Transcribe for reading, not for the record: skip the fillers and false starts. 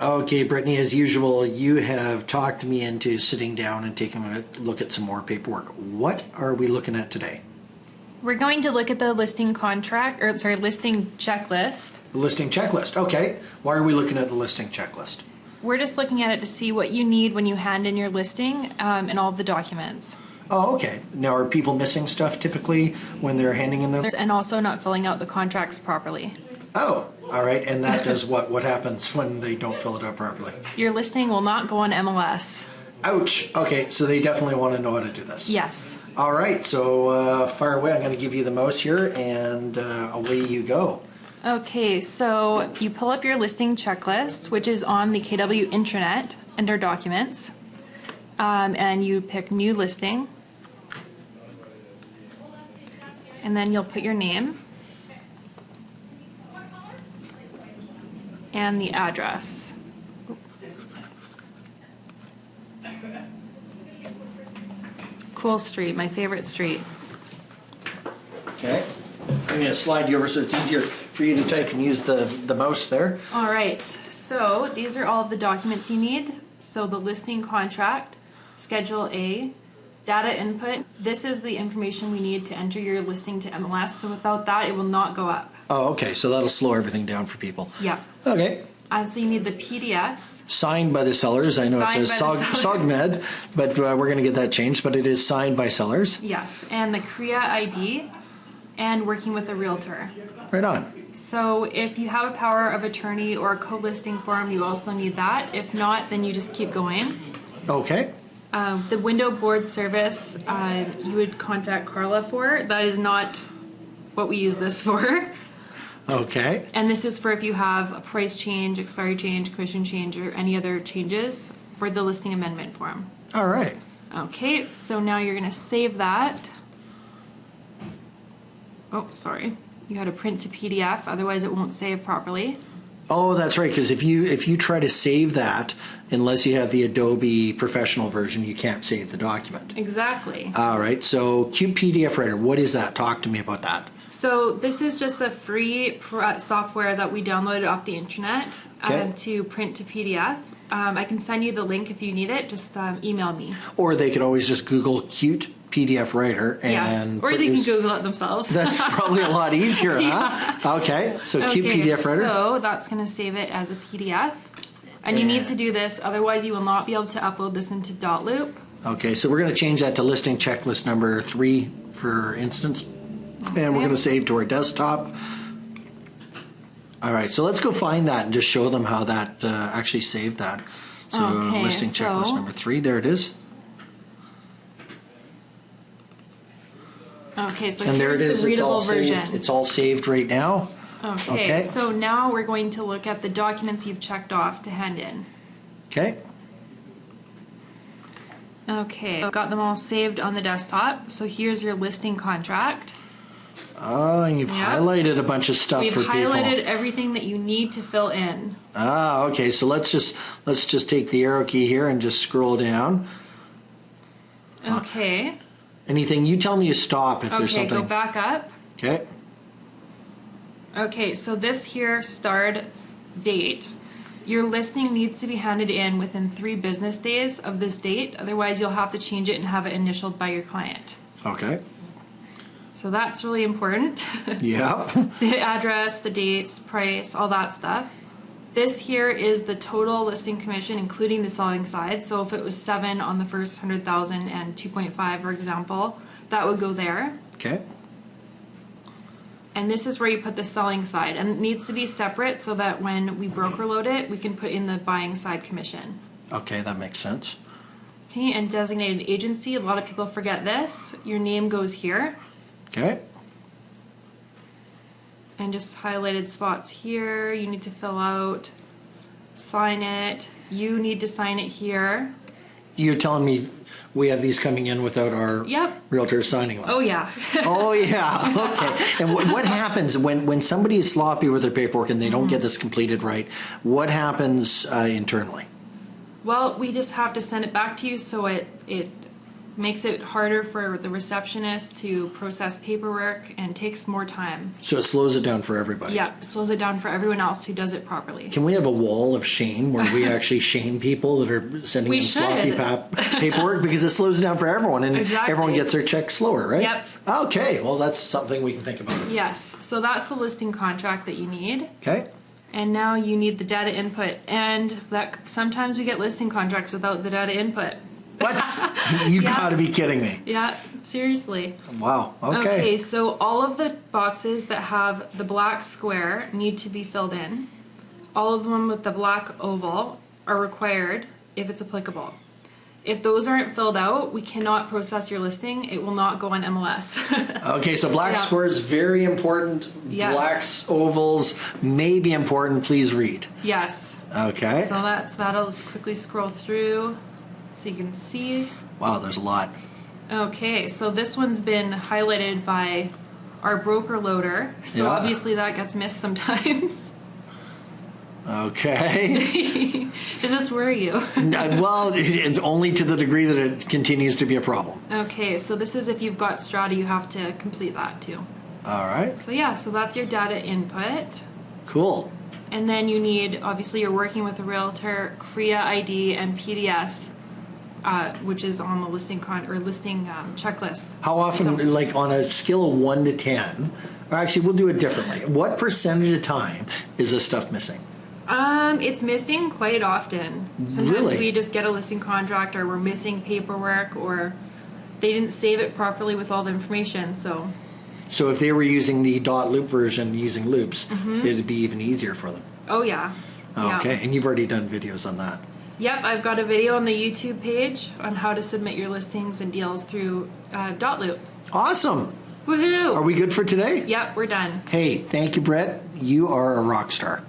Okay, Brittany, as usual, you have talked me into sitting down and taking a look at some more paperwork. What are we looking at today? We're going to look at the listing listing checklist. The listing checklist. Okay. Why are we looking at the listing checklist? We're just looking at it to see what you need when you hand in your listing and all of the documents. Oh, okay. Now, are people missing stuff typically when they're handing in their... And also not filling out the contracts properly. Oh, all right. And that does what? What happens when they don't fill it out properly? Your listing will not go on MLS. Ouch. Okay, so they definitely want to know how to do this. Yes. All right, so fire away. I'm going to give you the mouse here, and away you go. Okay, so you pull up your listing checklist, which is on the KW intranet under documents, and you pick new listing, and then you'll put your name and the address. Cool Street, my favorite street. Okay. I'm going to slide you over so it's easier for you to type and use the mouse there. All right, so these are all of the documents you need. So the listing contract, Schedule A, data input. This is the information we need to enter your listing to MLS. So without that, it will not go up. Oh, okay. So that'll slow everything down for people. Yeah. Okay. So you need the PDS. Signed by the sellers. I know it says SOGMED, but we're going to get that changed. But it is signed by sellers. Yes, and the CREA ID, and working with a realtor. Right on. So if you have a power of attorney or a co-listing form, you also need that. If not, then you just keep going. Okay. The window board service, you would contact Carla for. That is not what we use this for. Okay. And this is for if you have a price change, expiry change, commission change, or any other changes for the listing amendment form. All right. Okay, so now you're going to save that. Oh, sorry. You got to print to PDF, otherwise it won't save properly. Oh, that's right, because if you try to save that, unless you have the Adobe professional version, you can't save the document. Exactly. All right, so Cube PDF Writer, what is that? Talk to me about that. So this is just a free software that we downloaded off the internet to print to PDF. I can send you the link if you need it. Just email me. Or they could always just Google Cute PDF Writer. And yes, or they can Google it themselves. That's probably a lot easier, yeah. Huh? Okay, so Cute PDF Writer. So that's going to save it as a PDF. And you need to do this, otherwise you will not be able to upload this into Dotloop. Okay, so we're going to change that to listing checklist number 3, for instance. Okay. And we're going to save to our desktop. All right, so let's go find that and just show them how that actually saved that. So listing checklist number 3, there it is. Okay, so and here's there it is. The readable version. It's all saved right now. Okay, so now we're going to look at the documents you've checked off to hand in. Okay. Okay, I've got them all saved on the desktop. So here's your listing contract. Oh, and you've highlighted a bunch of stuff for people. We've highlighted everything that you need to fill in. Ah, okay. So let's just take the arrow key here and just scroll down. Okay. Anything you tell me to stop if there's something. Okay, go back up. Okay. Okay, so this here starred date. Your listing needs to be handed in within 3 business days of this date. Otherwise, you'll have to change it and have it initialed by your client. Okay. So that's really important. Yeah. The address, the dates, price, all that stuff. This here is the total listing commission, including the selling side. So if it was 7 on the first 100,000 and 2.5, for example, that would go there. Okay. And this is where you put the selling side, and it needs to be separate so that when we broker load it, we can put in the buying side commission. Okay, that makes sense. Okay, and designated agency, a lot of people forget this. Your name goes here. Okay. And just highlighted spots here, you need to fill out, sign it. You need to sign it here. You're telling me we have these coming in without our realtor signing them? Oh, yeah. Oh, yeah. Okay. And what happens when somebody is sloppy with their paperwork and they don't get this completed right? What happens internally? Well, we just have to send it back to you so it makes it harder for the receptionist to process paperwork and takes more time. So it slows it down for everybody. Yeah, it slows it down for everyone else who does it properly. Can we have a wall of shame where we actually shame people that are sending We in sloppy should. paperwork, because it slows it down for everyone, and Exactly. everyone gets their check slower, right? Yep. Okay, well, that's something we can think about. Yes, so that's the listing contract that you need. Okay. And now you need the data input. And that sometimes we get listing contracts without the data input. What? You gotta be kidding me. Yeah, seriously. Wow. Okay, Okay. so all of the boxes that have the black square need to be filled in. All of them with the black oval are required if it's applicable. If those aren't filled out, we cannot process your listing. It will not go on MLS. Okay, so black Yeah. squares, very important. Yes. Blacks, ovals, may be important. Please read. Yes. Okay. So that'll just quickly scroll through so you can see. Wow, there's a lot. Okay, so this one's been highlighted by our broker loader. So Yeah. obviously that gets missed sometimes. Okay. Does this worry you? Well, only to the degree that it continues to be a problem. Okay, so this is if you've got Strata, you have to complete that too. All right. So yeah, so that's your data input. Cool. And then you need, obviously you're working with a realtor, CREA ID and PDS, which is on the listing checklist. How often, So- like on a scale of 1 to 10, or actually we'll do it differently. What percentage of time is this stuff missing? It's missing quite often. Sometimes Really? we just get a listing contract or we're missing paperwork or they didn't save it properly with all the information, so. So if they were using the dot loop version using loops, it'd be even easier for them. Oh yeah. Yeah. Okay, and you've already done videos on that. Yep, I've got a video on the YouTube page on how to submit your listings and deals through Dotloop. Awesome. Woohoo! Are we good for today? Yep, we're done. Hey, thank you, Brett. You are a rock star.